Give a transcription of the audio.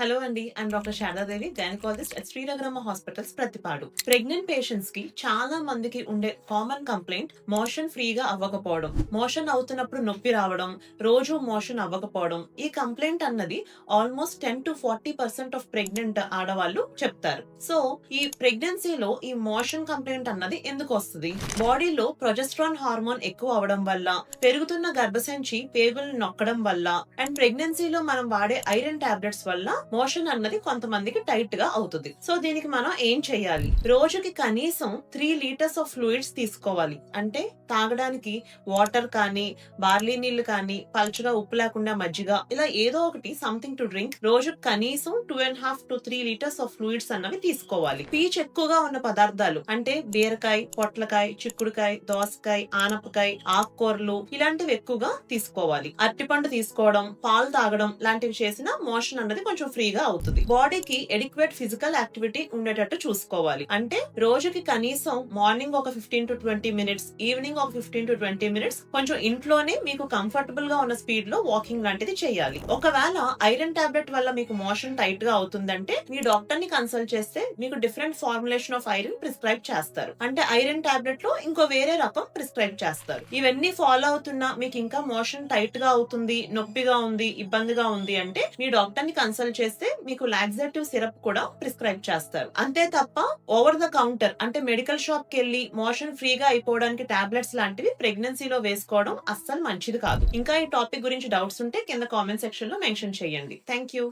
Hello అండి. I'm doctor Sharadadevi, gynaecologist at Sri Raghurama hospitals, Prathipadu. Pregnant patients కి చాలా మందికి ఉండే కామన్ కంప్లైంట్ మోషన్ ఫ్రీగా అవ్వకపోవడం. మోషన్ అవుతున్నప్పుడు నొప్పి రావడం, రోజు మోషన్ అవ్వకపోవడం. ఈ కంప్లైంట్ అన్నది ఆల్మోస్ట్ 10-40% ఆఫ్ ప్రెగ్నెంట్ ఆడవాళ్ళు చెప్తారు. సో ఈ ప్రెగ్నెన్సీలో ఈ మోషన్ కంప్లైంట్ అన్నది ఎందుకు వస్తుంది? బాడీలో ప్రొజెస్ట్రాన్ హార్మోన్ ఎక్కువ అవడం వల్ల, పెరుగుతున్న గర్భసంచి పేగులు నొక్కడం వల్ల, అండ్ ప్రెగ్నెన్సీలో మనం వాడే ఐరన్ టాబ్లెట్స్ వల్ల మోషన్ అన్నది కొంతమందికి టైట్ గా అవుతుంది. సో దీనికి మనం ఏం చేయాలి? రోజుకి కనీసం 3 లీటర్స్ ఆఫ్ ఫ్లూయిడ్స్ తీసుకోవాలి. అంటే తాగడానికి వాటర్ కానీ, బార్లీ నీళ్లు కానీ, పల్చగా ఉప్పు లేకుండా మజ్జిగ, ఇలా ఏదో ఒకటి సంథింగ్ టు డ్రింక్ రోజు కనీసం 2.5 to 3 లీటర్స్ ఆఫ్ ఫ్లూయిడ్స్ అన్నవి తీసుకోవాలి. పీచు ఎక్కువగా ఉన్న పదార్థాలు అంటే బీరకాయ, పొట్లకాయ, చిక్కుడుకాయ, దోసకాయ, ఆనపకాయ, ఆకుకూరలు ఇలాంటివి ఎక్కువగా తీసుకోవాలి. అరటిపండు తీసుకోవడం, పాలు తాగడం లాంటివి చేసిన మోషన్ అన్నది కొంచెం ఫ్రీగా అవుతుంది. బాడీకి ఎడిక్వేట్ ఫిజికల్ యాక్టివిటీ ఉండేటట్టు చూసుకోవాలి. అంటే రోజుకి కనీసం మార్నింగ్ ఒక 15 to 20 మినిట్స్, ఈవినింగ్ ఒక 15 to 20 మినిట్స్ కొంచెం ఇంట్లోనే మీకు కంఫర్టబుల్ గా ఉన్న స్పీడ్ లో వాకింగ్ లాంటిది చేయాలి. ఒకవేళ ఐరన్ టాబ్లెట్ వల్ల మీకు మోషన్ టైట్ గా అవుతుందంటే మీ డాక్టర్ ని కన్సల్ట్ చేస్తే మీకు different formulation of iron prescribe చేస్తారు. అంటే ఐరన్ టాబ్లెట్ లో ఇంకో వేరే రకం ప్రిస్క్రైబ్ చేస్తారు. ఇవన్నీ ఫాలో అవుతున్నా మీకు ఇంకా మోషన్ టైట్ గా అవుతుంది, నొప్పిగా ఉంది, ఇబ్బందిగా ఉంది అంటే మీ డాక్టర్ ని కన్సల్ట్ చేస్తే మీకు లాక్సేటివ్ సిరప్ కూడా ప్రిస్క్రైబ్ చేస్తారు. అంతే తప్ప ఓవర్ ద కౌంటర్ అంటే మెడికల్ షాప్ కి వెళ్లి మోషన్ ఫ్రీగా అయిపోవడానికి టాబ్లెట్స్ లాంటివి ప్రెగ్నెన్సీలో వేసుకోవడం అస్సలు మంచిది కాదు. ఇంకా ఈ టాపిక్ గురించి డౌట్స్ ఉంటే కింద కామెంట్ సెక్షన్ లో మెన్షన్ చేయండి. Thank you.